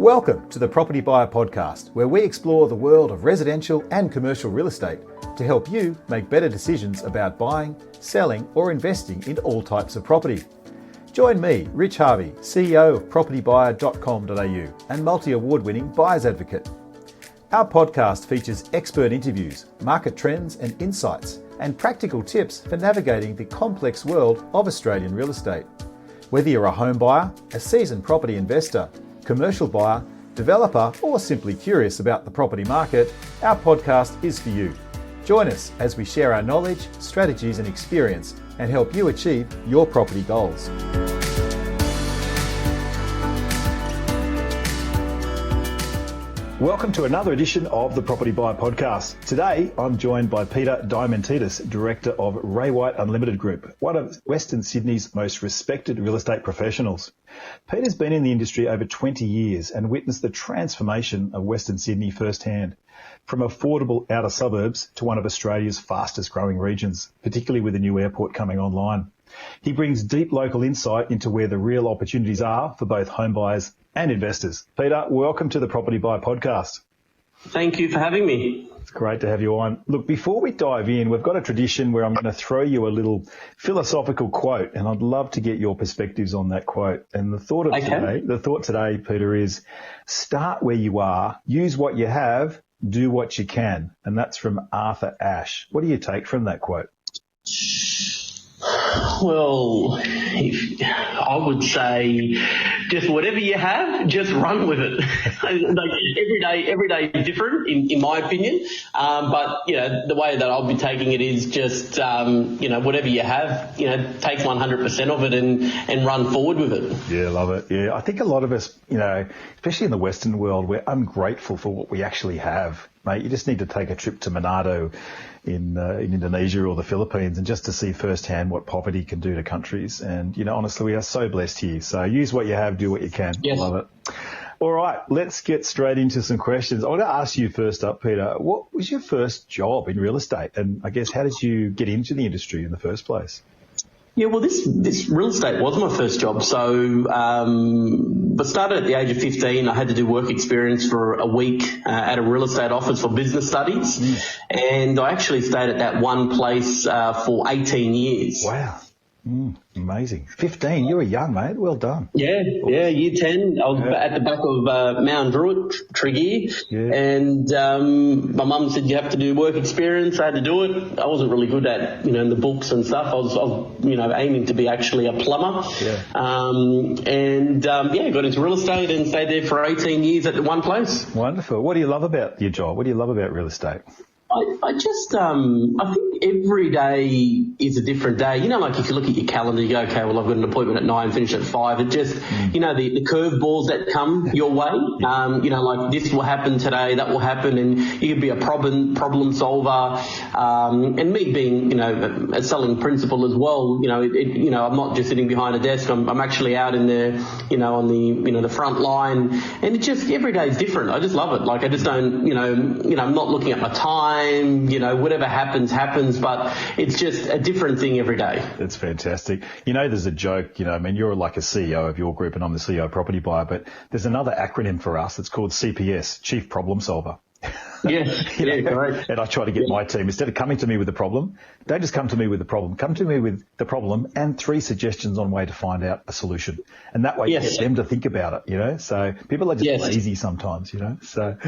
Welcome to the Property Buyer Podcast, where we explore the world of residential and commercial real estate to help you make better decisions about buying, selling, or investing in all types of property. Join me, Rich Harvey, CEO of propertybuyer.com.au and multi-award-winning buyer's advocate. Our podcast features expert interviews, market trends and insights, and practical tips for navigating the complex world of Australian real estate. Whether you're a home buyer, a seasoned property investor, commercial buyer, developer, or simply curious about the property market, our podcast is for you. Join us as we share our knowledge, strategies and experience and help you achieve your property goals. Welcome to another edition of the Property Buyer Podcast. Today, I'm joined by Peter Diamantidis, Director of Ray White Unlimited Group, one of Western Sydney's most respected real estate professionals. Peter's been in the industry over 20 years and witnessed the transformation of Western Sydney firsthand, from affordable outer suburbs to one of Australia's fastest growing regions, particularly with the new airport coming online. He brings deep local insight into where the real opportunities are for both home buyers and investors. Peter, welcome to the Property Buyer Podcast. Thank you for having me. It's great to have you on. Look, before we dive in, we've got a tradition where I'm going to throw you a little philosophical quote, and I'd love to get your perspectives on that quote. And the thought today, Peter, is start where you are, use what you have, do what you can. And that's from Arthur Ashe. What do you take from that quote? Well, I would say just whatever you have, just run with it. Like every day is different, in my opinion. But the way that I'll be taking it is just whatever you have, take 100% of it and run forward with it. Yeah, love it. Yeah, I think a lot of us, especially in the Western world, we're ungrateful for what we actually have. Mate, you just need to take a trip to Manado in Indonesia or the Philippines and just to see firsthand what poverty can do to countries. And, honestly, we are so blessed here. So use what you have, do what you can. Yes. Love it. All right, let's get straight into some questions. I want to ask you first up, Peter, what was your first job in real estate? And I guess, how did you get into the industry in the first place? Yeah, well, this real estate was my first job. So, but started at the age of 15. I had to do work experience for a week at a real estate office for business studies. And I actually stayed at that one place for 18 years. Wow. Amazing. 15, you were young, mate. Well done. Yeah, year 10. I was at the back of Mount Druitt, Tregear, and my mum said you have to do work experience. I had to do it. I wasn't really good at, in the books and stuff. I was aiming to be actually a plumber. Got into real estate and stayed there for 18 years at the one place. Wonderful. What do you love about your job? What do you love about real estate? I think every day is a different day. Like if you look at your calendar, you go, okay, well, I've got an appointment at 9, finish at 5. It just, the curveballs that come your way, like this will happen today, that will happen, and you can be a problem solver. And me being, a selling principal as well, I'm not just sitting behind a desk. I'm actually out in the, on the, the front line, and it just, every day is different. I just love it. Like I just don't, I'm not looking at my time. Whatever happens, but it's just a different thing every day. That's fantastic. There's a joke, you're like a CEO of your group and I'm the CEO of Property Buyer, but there's another acronym for us. It's called CPS, Chief Problem Solver. Correct. And I try to get my team, instead of coming to me with the problem, don't just come to me with the problem. Come to me with the problem and 3 suggestions on way to find out a solution. And that way you get them to think about it, So people are just lazy sometimes, So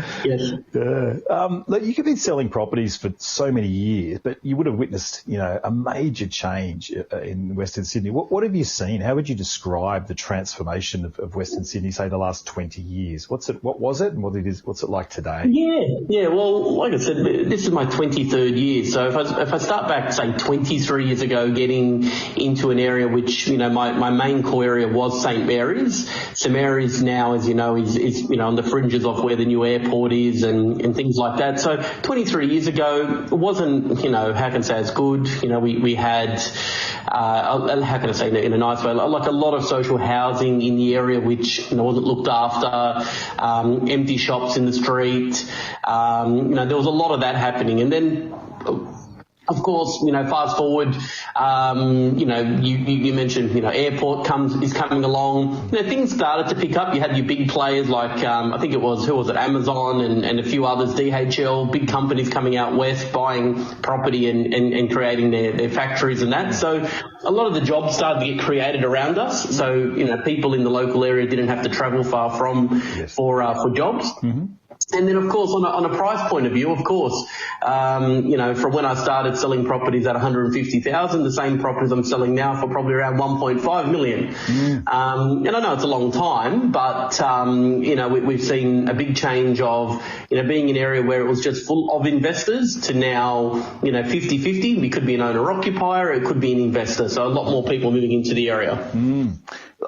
look, you've been selling properties for so many years, but you would have witnessed, a major change in Western Sydney. What have you seen? How would you describe the transformation of Western Sydney, say the last 20 years? What was it and what's it like today? Yeah. Well, like I said, this is my 23rd year. So if I start back, say 23 years ago, getting into an area which, my main core area was St. Mary's. St. Mary's now, as you know, is on the fringes of where the new airport is and things like that. So 23 years ago, it wasn't, how can I say, as good. We had, how can I say in a nice way, like a lot of social housing in the area which, wasn't looked after, empty shops in the street. There was a lot of that happening. And then Of course, fast forward, you mentioned, airport is coming along. Things started to pick up. You had your big players like, I think it was, Amazon and a few others, DHL, big companies coming out west, buying property and creating their factories and that. So a lot of the jobs started to get created around us. So, people in the local area didn't have to travel far from for jobs. Mm-hmm. And then, of course, on a price point of view, of course, from when I started selling properties at 150,000, the same properties I'm selling now for probably around 1.5 million. And I know it's a long time, but, we've seen a big change of, being an area where it was just full of investors to now, 50-50. It could be an owner-occupier, it could be an investor. So a lot more people moving into the area.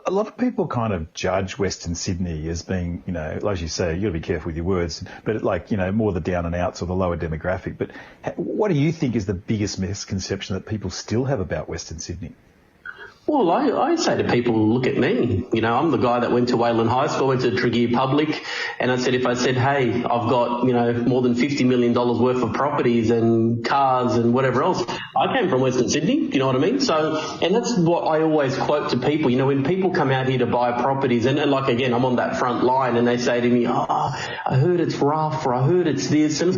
A lot of people kind of judge Western Sydney as being, as you say, you got to be careful with your words, but more the down and outs or the lower demographic. But what do you think is the biggest misconception that people still have about Western Sydney? Well, I say to people, look at me. I'm the guy that went to Wayland High School, went to Tregear Public, and if I said, hey, I've got, more than $50 million worth of properties and cars and whatever else, I came from Western Sydney, do you know what I mean? So, and that's what I always quote to people, when people come out here to buy properties, and again, I'm on that front line, and they say to me, I heard it's rough, or I heard it's this, and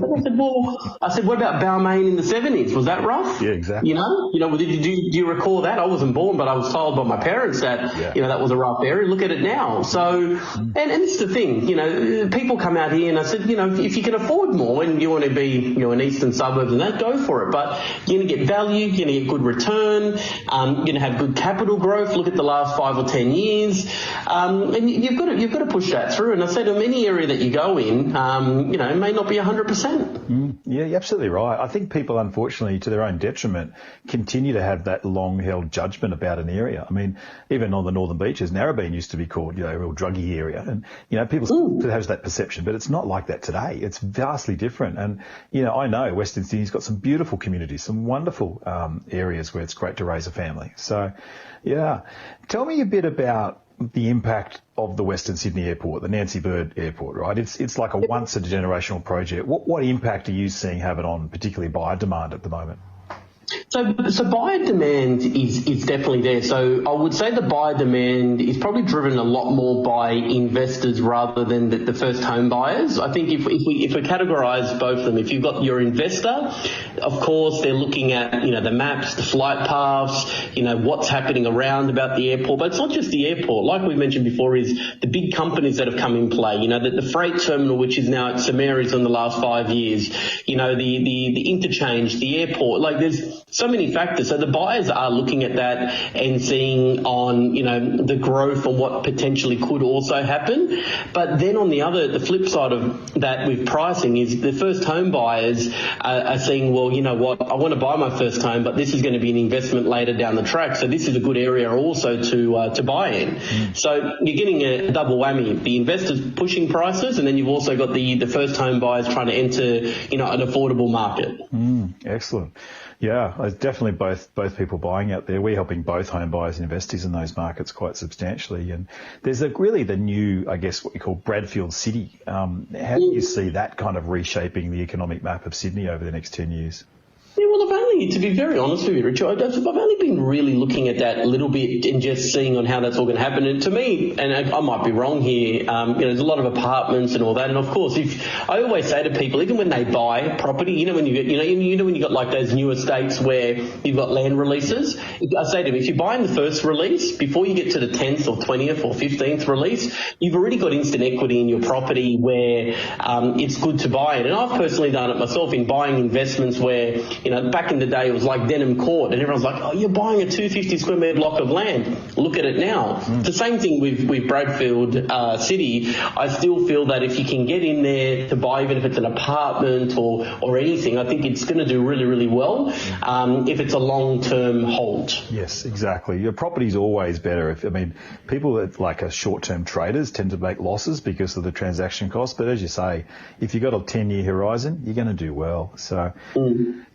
I said, what about Balmain in the 70s? Was that rough? Yeah, exactly. Do you recall that? I wasn't born, but I was told by my parents that, that was a rough area. Look at it now. So, and it's the thing, people come out here and I said, if you can afford more and you want to be, an eastern suburbs and that, go for it. But you're going to get value, you're going to get good return, you're going to have good capital growth. Look at the last 5 or 10 years. And you've got to push that through. And I say to them, any area that you go in, it may not be 100%. Yeah, you're absolutely right. I think people, unfortunately, to their own detriment, continue to have that long-held judgment about an area. I mean, even on the Northern Beaches, Narrabeen used to be called, a real druggy area. And, people still have that perception, but it's not like that today. It's vastly different. And, I know Western Sydney's got some beautiful communities, some wonderful areas where it's great to raise a family. So, yeah. Tell me a bit about the impact of the Western Sydney Airport, the Nancy Bird Airport, right? It's like a once-in-a-generational project. What impact are you seeing have it on particularly buyer demand at the moment? So buyer demand is definitely there. So I would say the buyer demand is probably driven a lot more by investors rather than the first home buyers. I think if we categorise both of them, if you've got your investor, of course they're looking at the maps, the flight paths, what's happening around about the airport. But it's not just the airport. Like we mentioned before, is the big companies that have come in play. The freight terminal, which is now at Samaris in the last 5 years. The interchange, the airport. There's so many factors. So the buyers are looking at that and seeing on, the growth and what potentially could also happen. But then on the flip side of that with pricing is the first home buyers are saying, well, you know what, I want to buy my first home, but this is going to be an investment later down the track. So this is a good area also to buy in. So you're getting a double whammy. The investors pushing prices, and then you've also got the first home buyers trying to enter, an affordable market. Excellent. Yeah, there's definitely both people buying out there. We're helping both home buyers and investors in those markets quite substantially. And there's really the new, I guess, what you call Bradfield City. How do you see that kind of reshaping the economic map of Sydney over the next 10 years? Yeah, well, to be very honest with you, Richard, I've only been really looking at that a little bit and just seeing on how that's all going to happen. And to me, and I might be wrong here, there's a lot of apartments and all that. And of course, I always say to people, even when they buy property, when you got like those new estates where you've got land releases, I say to them, if you're buying the first release, before you get to the 10th or 20th or 15th release, you've already got instant equity in your property where it's good to buy it. And I've personally done it myself in buying investments where, back in the day, it was like Denham Court, and everyone's like, oh, you're buying a 250 square metre block of land. Look at it now. The same thing with Bradfield City. I still feel that if you can get in there to buy, even if it's an apartment or anything, I think it's going to do really, really well if it's a long-term hold. Yes, exactly. Your property's always better. People that are short-term traders tend to make losses because of the transaction costs. But as you say, if you've got a 10-year horizon, you're going to do well. So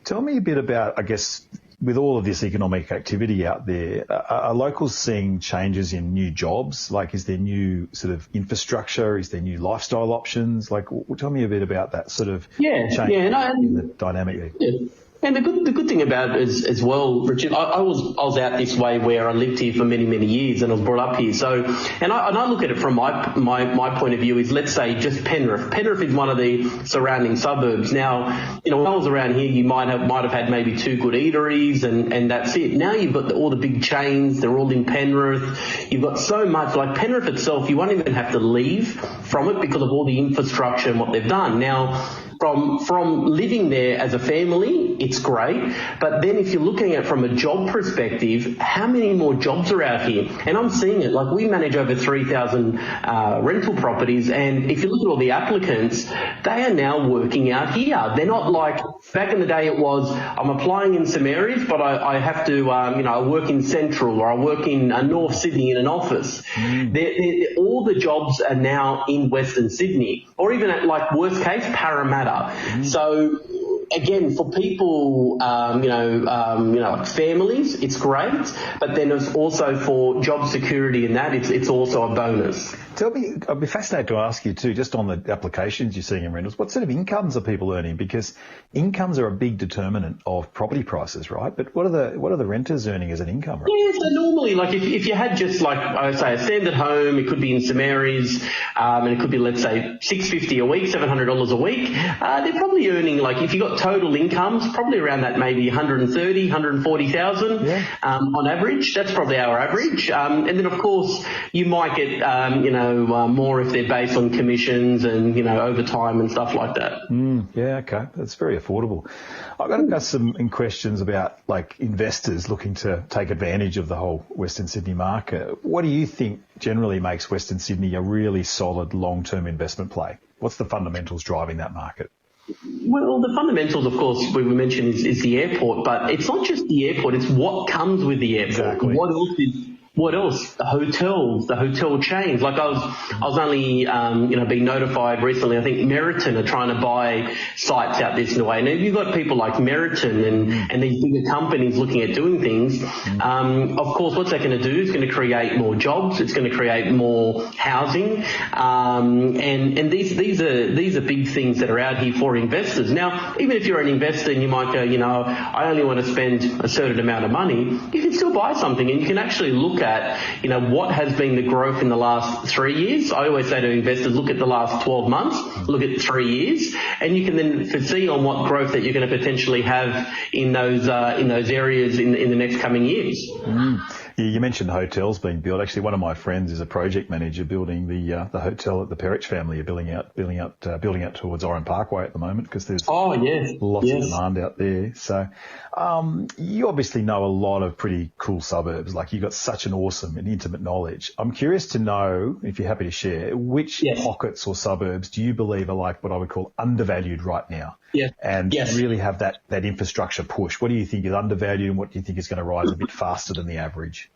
tell me a bit about, I guess, with all of this economic activity out there, are locals seeing changes in new jobs? Is there new sort of infrastructure? Is there new lifestyle options? Tell me a bit about that sort of change in the dynamic there. Yeah. And the good thing about it is, as well, Richard, I was out this way where I lived here for many, many years and I was brought up here. So, and I look at it from my point of view is, let's say, just Penrith. Penrith is one of the surrounding suburbs. Now, when I was around here, you might have had maybe 2 good eateries and that's it. Now you've got all the big chains. They're all in Penrith. You've got so much, like Penrith itself, you won't even have to leave from it because of all the infrastructure and what they've done. Now, from living there as a family, it's great. But then if you're looking at it from a job perspective, how many more jobs are out here? And I'm seeing it. Like, we manage over 3,000 rental properties. And if you look at all the applicants, they are now working out here. They're not like back in the day it was, I'm applying in some areas, but I have to, I work in Central or I work in North Sydney in an office. All the jobs are now in Western Sydney, or even at, like, worst case, Parramatta. So again, for people, like families, it's great, but then it's also for job security and that, it's also a bonus. Tell me, I'd be fascinated to ask you too, just on the applications you're seeing in rentals, what sort of incomes are people earning? Because incomes are a big determinant of property prices, right? But what are the renters earning as an income? Right? Yeah, so normally, like if you had just like, I say, a standard home, it could be in some areas, and it could be, let's say, $650 a week, $700 a week. They're probably earning, like, if you got total incomes, probably around that maybe 130, 140,000 on average. That's probably our average. And then of course you might get, more if they're based on commissions and, overtime and stuff like that. Yeah, okay. That's very affordable. I've got some questions about, like, investors looking to take advantage of the whole Western Sydney market. What do you think generally makes Western Sydney a really solid long-term investment play? What's the fundamentals driving that market? Well, the fundamentals, of course, we mentioned is the airport, but it's not just the airport, it's what comes with the airport. Exactly. What else? The hotels, the hotel chains. Like I was only, being notified recently. I think Meriton are trying to buy sites out this way. And if you've got people like Meriton and these bigger companies looking at doing things, of course, what's that going to do is going to create more jobs. It's going to create more housing. And these are big things that are out here for investors. Now, even if you're an investor and you might go, I only want to spend a certain amount of money, you can still buy something and you can actually look at, what has been the growth in the last 3 years. I always say to investors, look at the last 12 months, look at 3 years, and you can then foresee on what growth that you're going to potentially have in those areas in the next coming years. You mentioned hotels being built. Actually, one of my friends is a project manager building the hotel that the Perich family are building out towards Oran Parkway at the moment, because there's lots of demand out there. So you obviously know a lot of pretty cool suburbs. Like, you've got such an awesome and intimate knowledge. I'm curious to know, if you're happy to share, which pockets or suburbs do you believe are, like, what I would call undervalued right now? And really have that infrastructure push. What do you think is undervalued and what do you think is going to rise a bit faster than the average?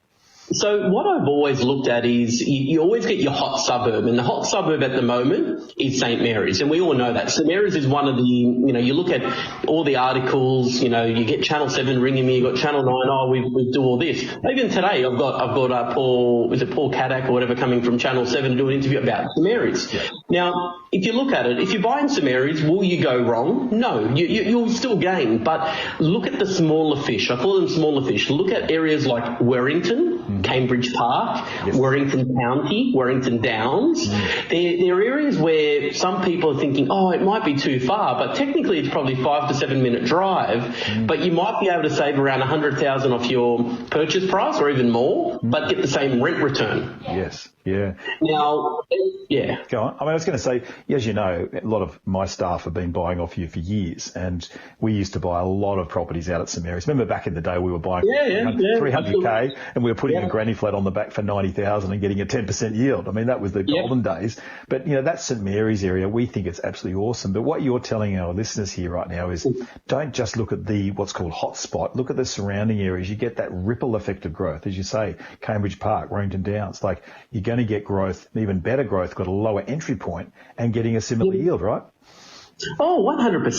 So what I've always looked at is you always get your hot suburb, and the hot suburb at the moment is St. Mary's, and we all know that. St. Mary's is one of the, you look at all the articles, you get Channel 7 ringing me, you got Channel 9, we do all this. Even today I've got Paul Caddock or whatever coming from Channel 7 to do an interview about St. Mary's. Yeah. Now, if you look at it, if you buy in St. Mary's, will you go wrong? No, you'll still gain, but look at the smaller fish. I call them smaller fish. Look at areas like Werrington, Cambridge Park, Werrington County, Werrington Downs. They're areas where some people are thinking, it might be too far, but technically it's probably 5 to 7 minute drive, but you might be able to save around $100,000 off your purchase price or even more, but get the same rent return. Yes. Yeah. Now, Go on. I was going to say, as you know, a lot of my staff have been buying off you for years, and we used to buy a lot of properties out at St. Mary's. Remember back in the day we were buying 300K and we were putting a granny flat on the back for 90,000 and getting a 10% yield. I mean, that was the golden days. But, that St. Mary's area, we think it's absolutely awesome. But what you're telling our listeners here right now is don't just look at what's called hotspot. Look at the surrounding areas. You get that ripple effect of growth. As you say, Cambridge Park, Warrington Downs, like, you're going to get growth, even better growth, got a lower entry point and getting a similar yield, right? Oh, 100%.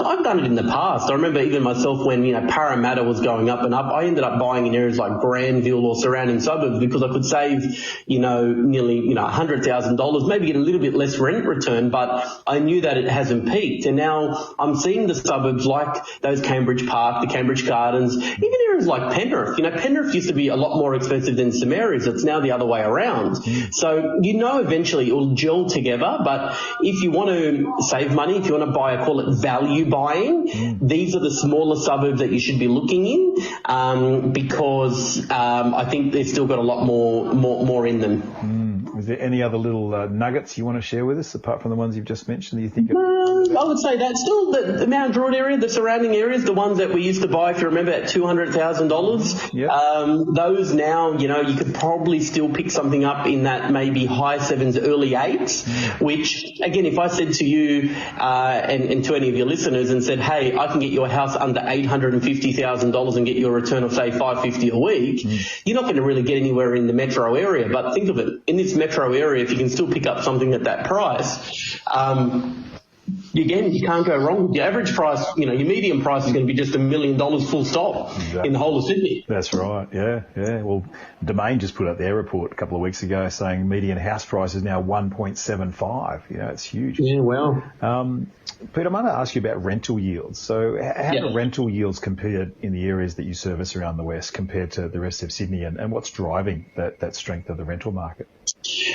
I've done it in the past. I remember even myself when, Parramatta was going up and up, I ended up buying in areas like Granville or surrounding suburbs because I could save, nearly, $100,000, maybe get a little bit less rent return, but I knew that it hasn't peaked. And now I'm seeing the suburbs like those Cambridge Park, the Cambridge Gardens, even areas like Penrith. Penrith used to be a lot more expensive than some areas. It's now the other way around. So, eventually it will gel together, but if you want to save money, if you want to buy, I call it value buying, these are the smaller suburbs that you should be looking in because I think they've still got a lot more in them. Is there any other little nuggets you want to share with us apart from the ones you've just mentioned that you think? I would say that's still the Mount Druitt area, the surrounding areas, the ones that we used to buy, if you remember, at $200,000. Yep. Those now, you could probably still pick something up in that maybe high sevens, early eights, which, again, if I said to you and to any of your listeners and said, hey, I can get your house under $850,000 and get you a return of, say, $550 a week, you're not going to really get anywhere in the metro area. But think of it, in this metro area, if you can still pick up something at that price, again, you can't go wrong. The average price, your median price is going to be just $1 million full stop in the whole of Sydney. That's right. Yeah. Well, Domain just put out their report a couple of weeks ago saying median house price is now 1.75. It's huge. Yeah, well. Peter, I want to ask you about rental yields. So how do rental yields compare in the areas that you service around the West compared to the rest of Sydney, and what's driving that strength of the rental market?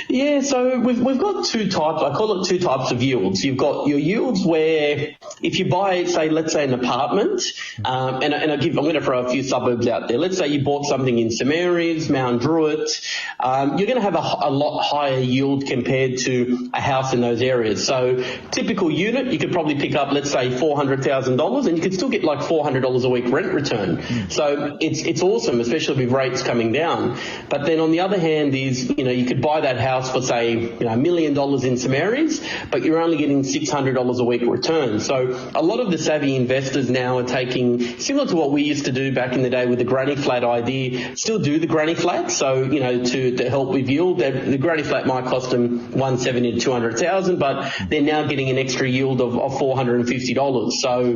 Yeah, so we've got two types. I call it two types of yields. You've got your yields where if you buy, let's say an apartment, and I'm going to throw a few suburbs out there. Let's say you bought something in St Mary's, Mount Druitt, you're going to have a lot higher yield compared to a house in those areas. So typical unit, you could probably pick up, let's say, $400,000, and you could still get like $400 a week rent return. So it's awesome, especially with rates coming down. But then on the other hand is, you could buy that house for, say, $1 million in St Mary's, but you're only getting $600 a week return. So a lot of the savvy investors now are taking, similar to what we used to do back in the day with the granny flat idea, still do the granny flat. So, to help with yield, the granny flat might cost them $170,000 to $200,000, but they're now getting an extra yield of $450. So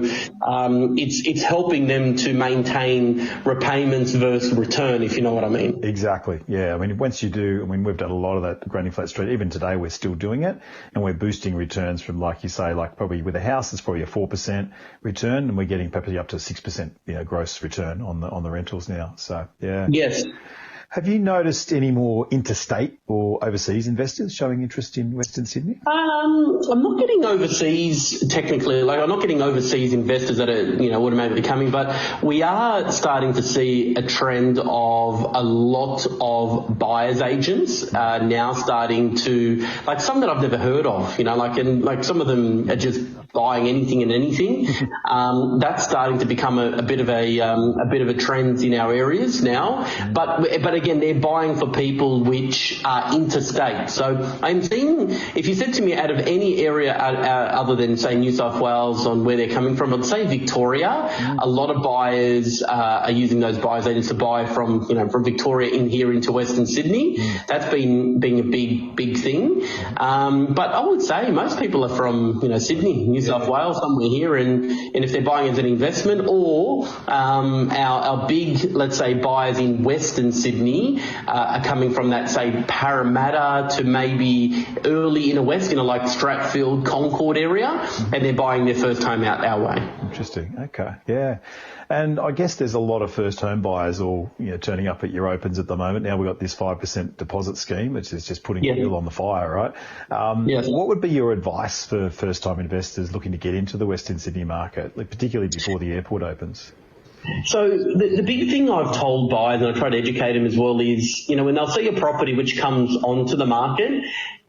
it's helping them to maintain repayments versus return, if you know what I mean. Exactly. Yeah. Once you do, we've done a lot of that granny flat street. Even today, we're still doing it, and we're boosting returns from, like you say, like probably with a house, it's probably a 4% return, and we're getting probably up to 6%, gross return on the rentals now. So yeah. Yes. Have you noticed any more interstate or overseas investors showing interest in Western Sydney? I'm not getting overseas technically, I'm not getting overseas investors that are, automatically coming, but we are starting to see a trend of a lot of buyer's agents now starting to, some that I've never heard of, some of them are just buying anything and anything. That's starting to become a bit of a trend in our areas now. But again, they're buying for people which are interstate. So I'm seeing, if you said to me out of any area other than, say, New South Wales on where they're coming from, I'd say Victoria. A lot of buyers are using those buyers agents to buy from Victoria in here into Western Sydney. That's being a big thing. But I would say most people are from Sydney, New South Wales, somewhere here, and if they're buying as an investment, or our big, let's say, buyers in Western Sydney are coming from that, say, Parramatta to maybe early inner west, like Stratfield, Concord area, and they're buying their first home out our way. Interesting. Okay. Yeah. And I guess there's a lot of first home buyers all turning up at your opens at the moment. Now we've got this 5% deposit scheme, which is just putting fuel on the fire, right? Yes. What would be your advice for first time investors looking to get into the Western Sydney market, particularly before the airport opens? So the big thing I've told buyers, and I try to educate them as well, is, when they'll see a property which comes onto the market,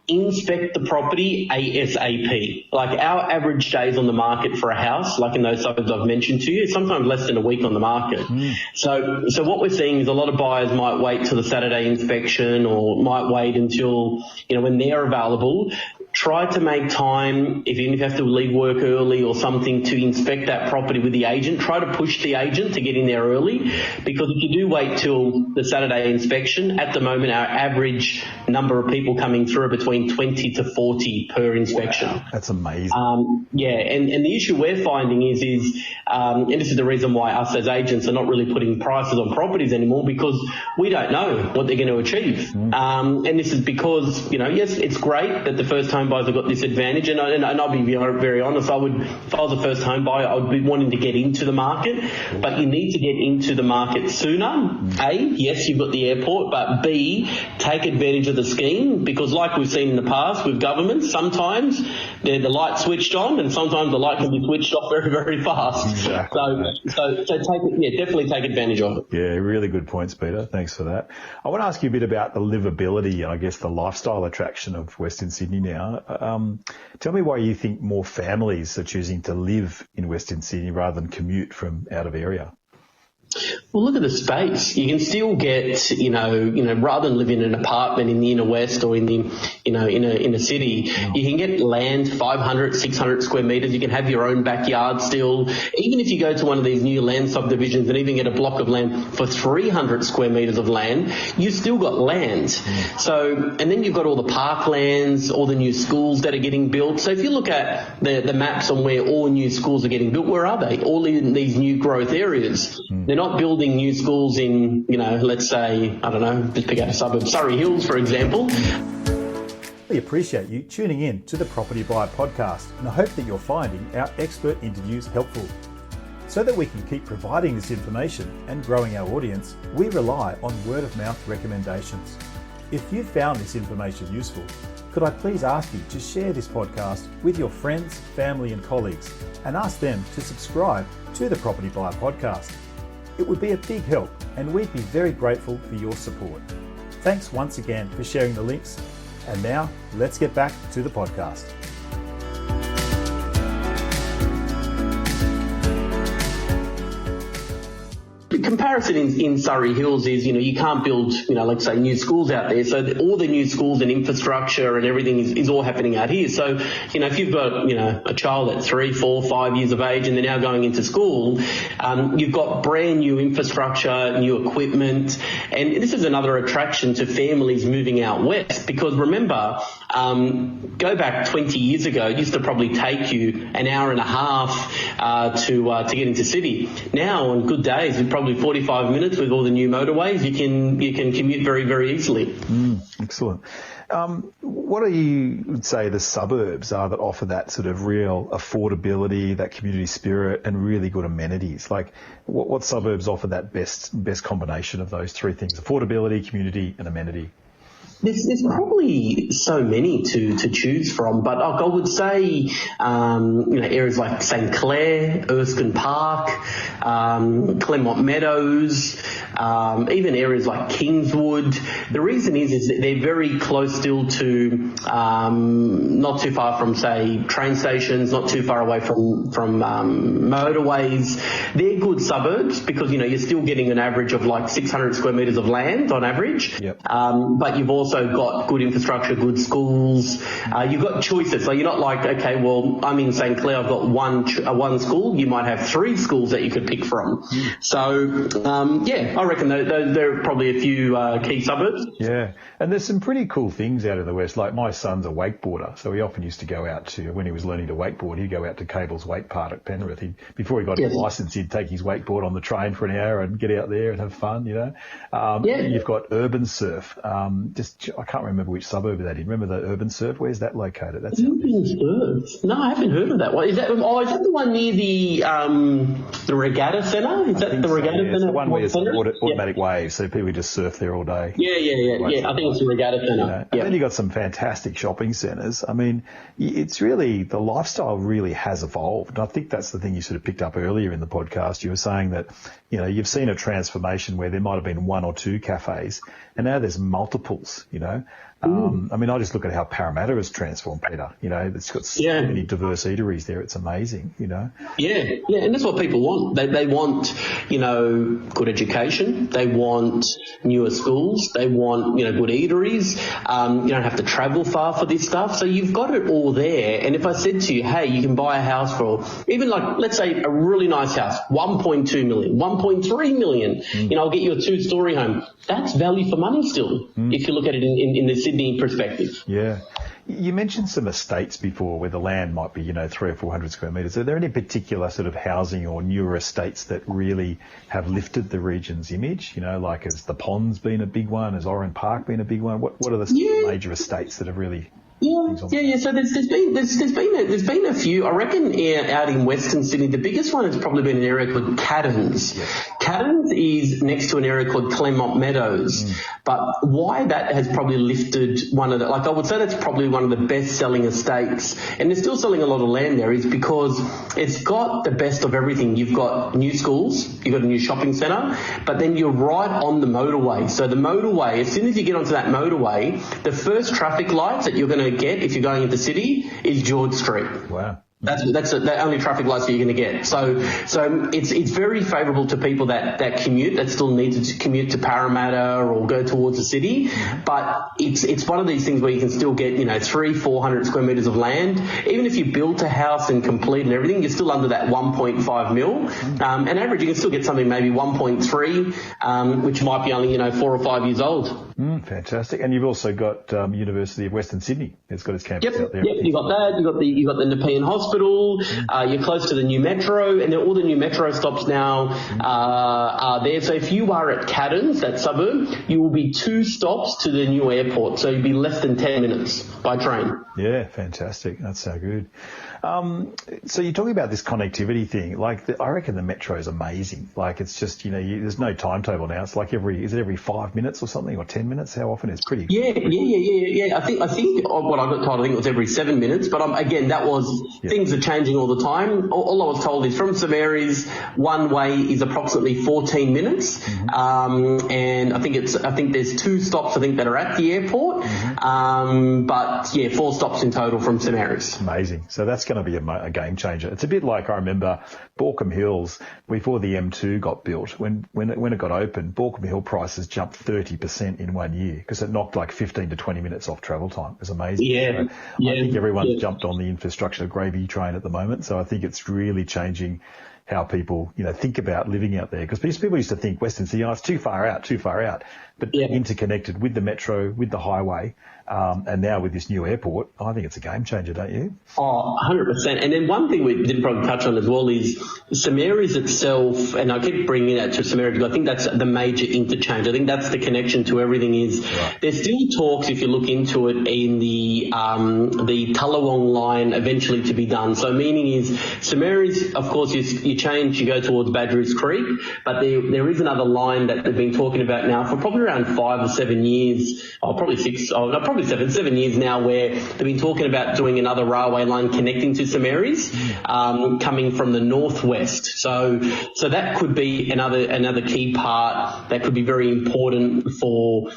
inspect the property ASAP. Our average days on the market for a house, in those suburbs I've mentioned to you, is sometimes less than a week on the market. So what we're seeing is a lot of buyers might wait till the Saturday inspection, or might wait until, when they're available. try to make time, even if you have to leave work early or something, to inspect that property with the agent. Try to push the agent to get in there early, because if you do wait till the Saturday inspection, at the moment our average number of people coming through are between 20 to 40 per inspection. Wow, that's amazing. And the issue we're finding is and this is the reason why us as agents are not really putting prices on properties anymore, because we don't know what they're going to achieve. And this is because, yes, it's great that the first home buyers have got this advantage, and I'll be very honest, if I was a first home buyer, I would be wanting to get into the market, but you need to get into the market sooner. A, yes, you've got the airport, but B, take advantage of the scheme, because like we've seen in the past with governments, sometimes the light switched on and sometimes the light can be switched off very, very fast. Exactly. So definitely take advantage of it. Yeah, really good points, Peter. Thanks for that. I want to ask you a bit about the livability and I guess the lifestyle attraction of Western Sydney now. Tell me why you think more families are choosing to live in Western Sydney rather than commute from out of area. Well, look at the space. You can still get, rather than living in an apartment in the inner west or in the, in a city, you can get land 500, 600 square metres. You can have your own backyard still. Even if you go to one of these new land subdivisions and even get a block of land for 300 square metres of land, you've still got land. So, and then you've got all the parklands, all the new schools that are getting built. So if you look at the maps on where all new schools are getting built, where are they? All in these new growth areas. They're not building new schools in, let's say, I don't know, just pick out a suburb, Surrey Hills, for example. We appreciate you tuning in to the Property Buyer Podcast, and I hope that you're finding our expert interviews helpful. So that we can keep providing this information and growing our audience, we rely on word-of-mouth recommendations. If you found this information useful, could I please ask you to share this podcast with your friends, family and colleagues, and ask them to subscribe to the Property Buyer Podcast. It would be a big help, and we'd be very grateful for your support. Thanks once again for sharing the links. And now, let's get back to the podcast. The comparison in Surrey Hills is, you can't build, let's say new schools out there. So all the new schools and infrastructure and everything is all happening out here. So, if you've got, a child at 3, 4, 5 years of age and they're now going into school, you've got brand new infrastructure, new equipment. And this is another attraction to families moving out west, because remember, go back 20 years ago, it used to probably take you an hour and a half to get into city. Now, on good days, with probably 45 minutes with all the new motorways, you can commute very, very easily. Excellent. What do you would say the suburbs are that offer that sort of real affordability, that community spirit, and really good amenities? Like, what suburbs offer that best combination of those three things: affordability, community, and amenity? There's probably so many to choose from, but I would say, areas like St Clair, Erskine Park, Claremont Meadows, even areas like Kingswood. The reason is that they're very close still to, not too far from, say, train stations, not too far away from motorways. They're good suburbs because, you're still getting an average of like 600 square metres of land on average. Yep. But you've also got good infrastructure, good schools. You've got choices. So you're not like, okay, well, I'm in St Clair, I've got one school. You might have 3 schools that you could pick from. So, I reckon there are probably a few key suburbs. Yeah, and there's some pretty cool things out of the west. Like my son's a wakeboarder, so he often used to go out to, when he was learning to wakeboard, he'd go out to Cable's Wake Park at Penrith. Before he got his license, he'd take his wakeboard on the train for an hour and get out there and have fun, You've got urban surf. I can't remember which suburb that is. Remember the urban surf? Where's that located? That's urban surf. No, I haven't heard of that one. Is that the one near the regatta centre? Is that the regatta centre? It's the one where it's automatic waves, so people just surf there all day. Yeah. I think it's the regatta centre. And then you've got some fantastic shopping centres. I mean, it's really, the lifestyle really has evolved. And I think that's the thing you sort of picked up earlier in the podcast. You were saying that, you've seen a transformation where there might have been 1 or 2 cafes, and now there's multiples, I mean, I just look at how Parramatta has transformed, Peter. It's got so many diverse eateries there. It's amazing, Yeah, and that's what people want. They want, good education. accommodation. They want newer schools. They want, good eateries. You don't have to travel far for this stuff. So you've got it all there. And if I said to you, hey, you can buy a house for even let's say a really nice house, 1.2 million, 1.3 million, I'll get you a 2-story home. That's value for money still, if you look at it in the Sydney perspective. Yeah. You mentioned some estates before where the land might be, 300 or 400 square metres. Are there any particular sort of housing or newer estates that really have lifted the region's image? Like has the Ponds been a big one? Has Oran Park been a big one? What are the major estates that have really... Yeah. So there's been a few. I reckon out in Western Sydney, the biggest one has probably been an area called Caddens. Yeah. Caddens is next to an area called Claremont Meadows. But why that has probably lifted one of the, I would say that's probably one of the best selling estates, and they're still selling a lot of land there, is because it's got the best of everything. You've got new schools, you've got a new shopping centre, but then you're right on the motorway. So the motorway, as soon as you get onto that motorway, the first traffic lights that you're going to get if you're going into the city is George Street. Wow. That's the only traffic lights that you're going to get. So it's very favourable to people that commute, that still need to commute to Parramatta or go towards the city. But it's one of these things where you can still get 300-400 square metres of land. Even if you built a house and complete and everything, you're still under that 1.5 mil. And average, you can still get something maybe 1.3, which might be only 4 or 5 years old. Fantastic. And you've also got University of Western Sydney. It's got its campus out there. Yep, you got that. You got the Nepean Hospital. You're close to the new metro, and all the new metro stops now are there. So if you are at Caddens, that suburb, you will be 2 stops to the new airport. So you'll be less than 10 minutes by train. Yeah, fantastic. That's so good. So you're talking about this connectivity thing. I reckon the metro is amazing. It's just, there's no timetable now. It's like is it every 5 minutes or something, or 10 minutes? How often? It's pretty. Yeah. I think what I got told, I think it was every 7 minutes. But again, that was things are changing all the time. All I was told is from St Mary's, one way is approximately 14 minutes, and I think there's 2 stops that are at the airport, but 4 stops in total from St Mary's. Amazing. So that's going to be a game changer. It's a bit like, I remember Borkham Hills before the M2 got built. When it got open, Borkham Hill prices jumped 30% in 1 year because it knocked 15 to 20 minutes off travel time. It was amazing. Yeah. So I think everyone's jumped on the infrastructure gravy train at the moment. So I think it's really changing how people, think about living out there. Because people used to think Western Sydney, it's too far out. But interconnected with the metro, with the highway, and now with this new airport, I think it's a game changer, don't you? Oh, 100%. And then one thing we didn't probably touch on as well is St Mary's itself, and I keep bringing that to St Mary's because I think that's the major interchange. I think that's the connection to everything is there's still talks, if you look into it, in the Tullawong line eventually to be done. So meaning is St Mary's, of course, you change, you go towards Badgerys Creek, but there is another line that they've been talking about now for probably around 5 or 7 years, probably 7 years now, where they've been talking about doing another railway line connecting to St Mary's, coming from the northwest. So that could be another key part that could be very important for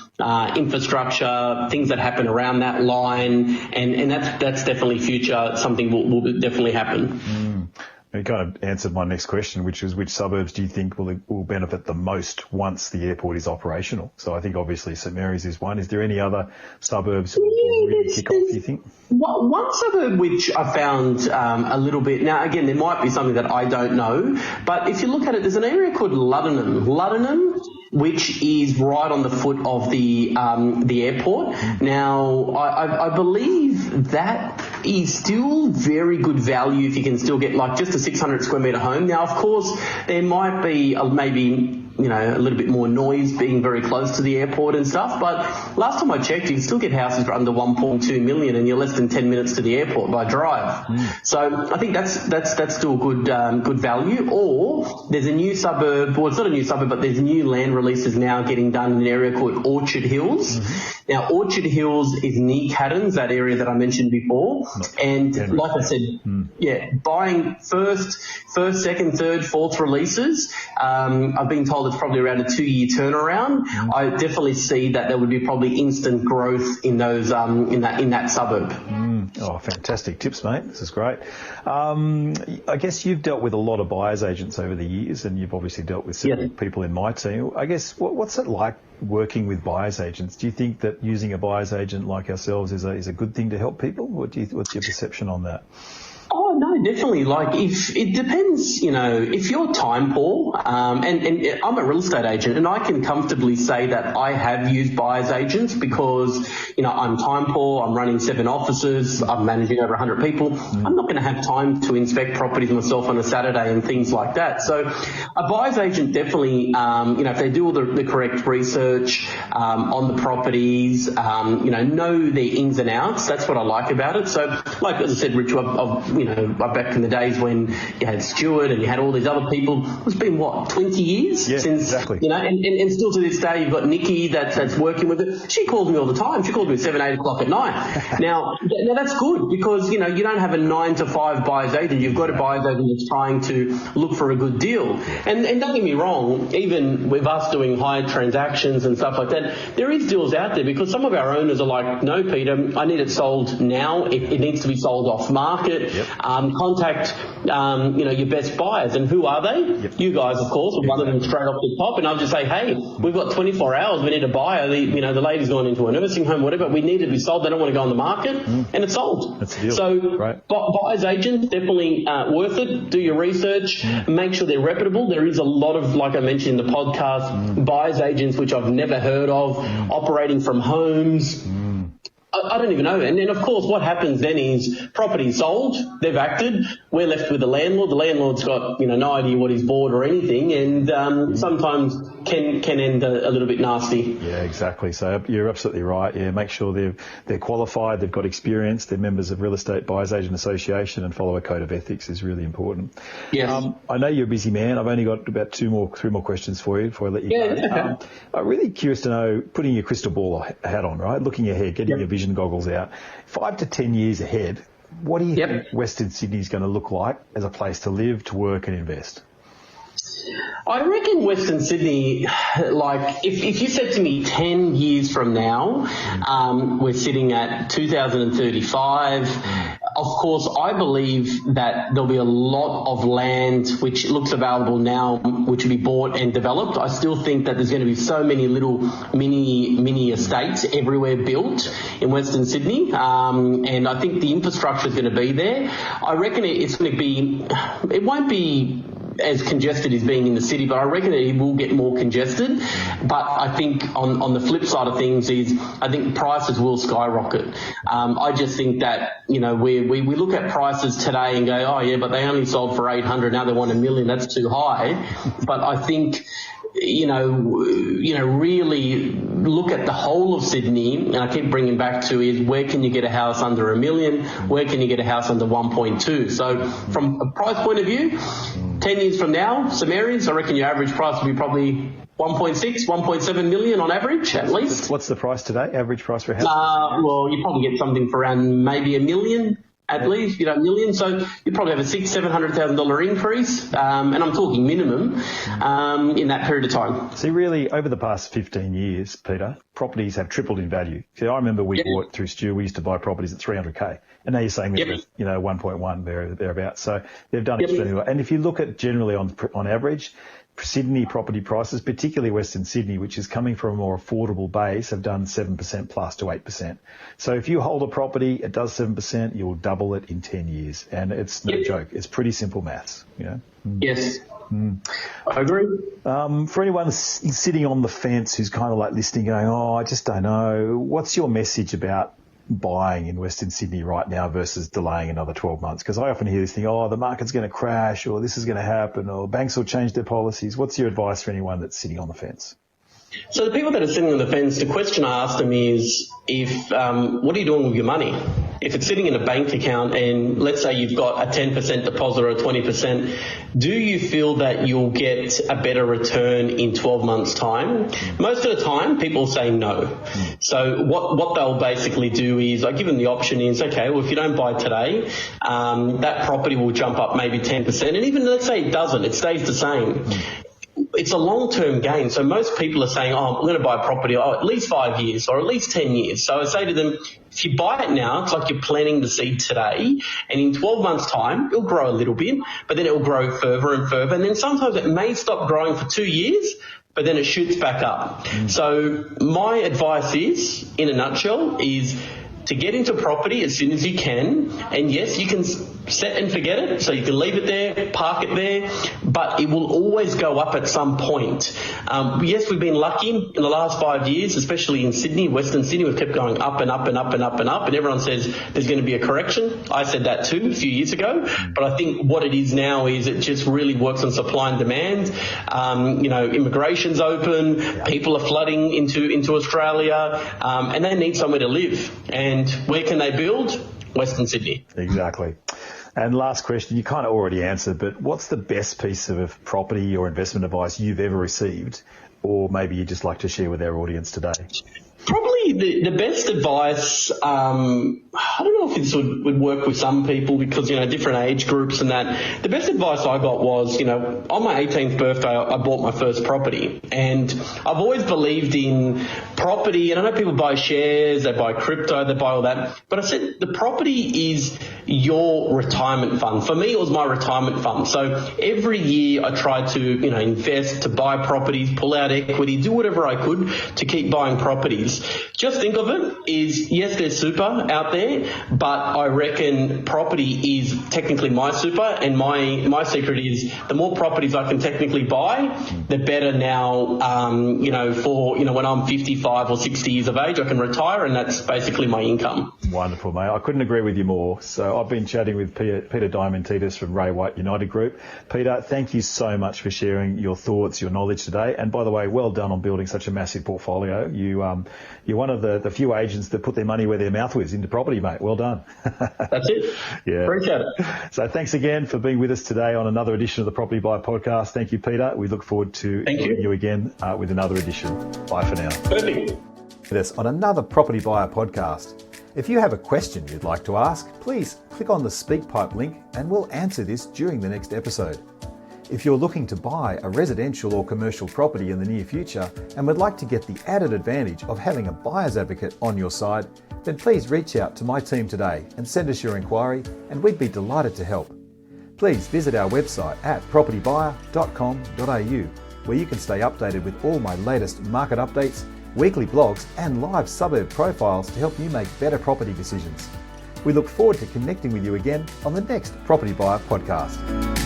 infrastructure, things that happen around that line, and that's definitely future, something will definitely happen. You kind of answered my next question, which is which suburbs do you think will benefit the most once the airport is operational? So I think obviously St Mary's is one. Is there any other suburbs that will really kick off, do you think? One suburb which I found a little bit, now again, there might be something that I don't know, but if you look at it, there's an area called Luddenham, which is right on the foot of the airport. Now, I believe that is still very good value if you can still get just a 600 square metre home. Now, of course, there might be maybe a little bit more noise being very close to the airport and stuff. But last time I checked, you can still get houses for under 1.2 million and you're less than 10 minutes to the airport by drive. So I think that's still good value. Or there's a new suburb, well, it's not a new suburb, but there's new land releases now getting done in an area called Orchard Hills. Now, Orchard Hills is near Caddens, that area that I mentioned before. And like I said, buying first, second, third, fourth releases. I've been told it's probably around a 2-year turnaround, I definitely see that there would be probably instant growth in those in that suburb. Oh, fantastic tips, mate. This is great. I guess you've dealt with a lot of buyers agents over the years, and you've obviously dealt with several people in my team. I guess what's it like working with buyers agents? Do you think that using a buyers agent like ourselves is a good thing to help people? What's your perception on that? Oh, no, definitely. Like, if it depends, if you're time poor, and I'm a real estate agent, and I can comfortably say that I have used buyers agents because, I'm time poor, I'm running 7 offices, I'm managing over 100 people. I'm not going to have time to inspect properties myself on a Saturday and things like that. So a buyers agent definitely, if they do all the correct research on the properties, know their ins and outs. That's what I like about it. So, like as I said, Rich, back in the days when you had Stuart and you had all these other people, it's been 20 years since, exactly. And still to this day you've got Nikki that's working with it. She calls me all the time. She calls me at 7, 8 o'clock at night. Now that's good because, you don't have a 9 to 5 buyer's agent. You've got a buyer's agent that's trying to look for a good deal. And don't get me wrong, even with us doing high transactions and stuff like that, there is deals out there because some of our owners are like, no, Peter, I need it sold now. It needs to be sold off market. Contact, your best buyers. And who are they? You guys, of course, are one of them straight off the top. And I'll just say, hey, we've got 24 hours. We need a buyer. The lady's gone into a nursing home, whatever. We need it to be sold. They don't want to go on the market. And it's sold. That's the deal. So right. Buyers agents, definitely worth it. Do your research. Make sure they're reputable. There is a lot of, like I mentioned in the podcast, buyers agents, which I've never heard of, operating from homes. I don't even know. And then, of course, what happens then is property sold, they've acted, we're left with the landlord. The landlord's got, no idea what he's bought or anything, and sometimes can end a little bit nasty. Yeah, exactly. So you're absolutely right. Yeah, make sure they're qualified, they've got experience, they're members of Real Estate Buyers Agent Association, and follow a code of ethics is really important. Yes. I know you're a busy man. I've only got about 3 more questions for you before I let you go. I'm really curious to know, putting your crystal ball hat on, right, looking ahead, getting your vision goggles out, 5 to 10 years ahead, what do you think Western Sydney is going to look like as a place to live, to work and invest? I reckon Western Sydney, like if you said to me 10 years from now, we're sitting at 2035. Of course, I believe that there'll be a lot of land which looks available now, which will be bought and developed. I still think that there's going to be so many little mini estates everywhere built in Western Sydney, and I think the infrastructure is going to be there. I reckon it won't be as congested as being in the city, but I reckon it will get more congested. But I think on the flip side of things is I think prices will skyrocket. I just think that, we look at prices today and go, oh yeah, but they only sold for 800, now they want $1 million, that's too high. But I think, really look at the whole of Sydney, and I keep bringing back to is where can you get a house under $1 million? Where can you get a house under 1.2? So from a price point of view, 10 years from now, some areas, I reckon your average price will be probably 1.6, 1.7 million on average, at least. What's the price today? Average price for a house? Well, you probably get something for around maybe $1 million. At least, $1 million. So you probably have a $700,000 increase, and I'm talking minimum, in that period of time. See, really, over the past 15 years, Peter, properties have tripled in value. See, I remember we bought through Stu, we used to buy properties at $300K, and now you're saying they're worth, 1.1 thereabouts. So they've done extremely well. And if you look at generally on average, Sydney property prices, particularly Western Sydney, which is coming from a more affordable base, have done 7% plus to 8%. So if you hold a property, it does 7%, you'll double it in 10 years. And it's no joke. It's pretty simple maths, Yes. I agree. For anyone sitting on the fence who's kind of like listening, going, oh, I just don't know, what's your message about buying in Western Sydney right now versus delaying another 12 months? Because I often hear this thing, oh, the market's going to crash, or this is going to happen, or banks will change their policies. What's your advice for anyone that's sitting on the fence? So the people that are sitting on the fence, the question I ask them is, what are you doing with your money? If it's sitting in a bank account and let's say you've got a 10% deposit or a 20%, do you feel that you'll get a better return in 12 months' time? Most of the time, people say no. So what they'll basically do is, I give them the option is, okay, well, if you don't buy today, that property will jump up maybe 10%. And even let's say it doesn't, it stays the same. it's a long-term gain. So most people are saying, I'm going to buy a property at least 5 years or at least 10 years. So I say to them, if you buy it now, it's like you're planting the seed today, and in 12 months' time, it'll grow a little bit, but then it'll grow further and further. And then sometimes it may stop growing for 2 years, but then it shoots back up. So my advice is, in a nutshell, is to get into property as soon as you can. And yes, you can set and forget it. So you can leave it there, park it there, but it will always go up at some point. Yes, we've been lucky in the last 5 years, especially in Sydney, Western Sydney. We've kept going up and up and up and up and up. And everyone says there's going to be a correction. I said that too a few years ago. But I think what it is now is it just really works on supply and demand. Immigration's open. People are flooding into Australia, and they need somewhere to live. And where can they build? Western Sydney. Exactly. And last question, you kind of already answered, but what's the best piece of property or investment advice you've ever received, or maybe you'd just like to share with our audience today? Probably the best advice, I don't know if this would work with some people because, different age groups and that. The best advice I got was, on my 18th birthday, I bought my first property. And I've always believed in property. And I know people buy shares, they buy crypto, they buy all that. But I said the property is your retirement fund. For me, it was my retirement fund. So every year I tried to, invest, to buy properties, pull out equity, do whatever I could to keep buying properties. Just think of it is, yes, there's super out there, but I reckon property is technically my super, and my secret is the more properties I can technically buy, the better now, for when I'm 55 or 60 years of age, I can retire, and that's basically my income. Wonderful, mate. I couldn't agree with you more. So I've been chatting with Peter Diamantidis from Ray White United Group. Peter, thank you so much for sharing your thoughts, your knowledge today. And by the way, well done on building such a massive portfolio. You're one of the few agents that put their money where their mouth was, into property, mate. Well done. That's it. Yeah. Appreciate it. So thanks again for being with us today on another edition of the Property Buyer Podcast. Thank you, Peter. We look forward to seeing you again with another edition. Bye for now. Perfect. With us on another Property Buyer Podcast. If you have a question you'd like to ask, please click on the SpeakPipe link and we'll answer this during the next episode. If you're looking to buy a residential or commercial property in the near future and would like to get the added advantage of having a buyer's advocate on your side, then please reach out to my team today and send us your inquiry, and we'd be delighted to help. Please visit our website at propertybuyer.com.au, where you can stay updated with all my latest market updates, weekly blogs and live suburb profiles to help you make better property decisions. We look forward to connecting with you again on the next Property Buyer Podcast.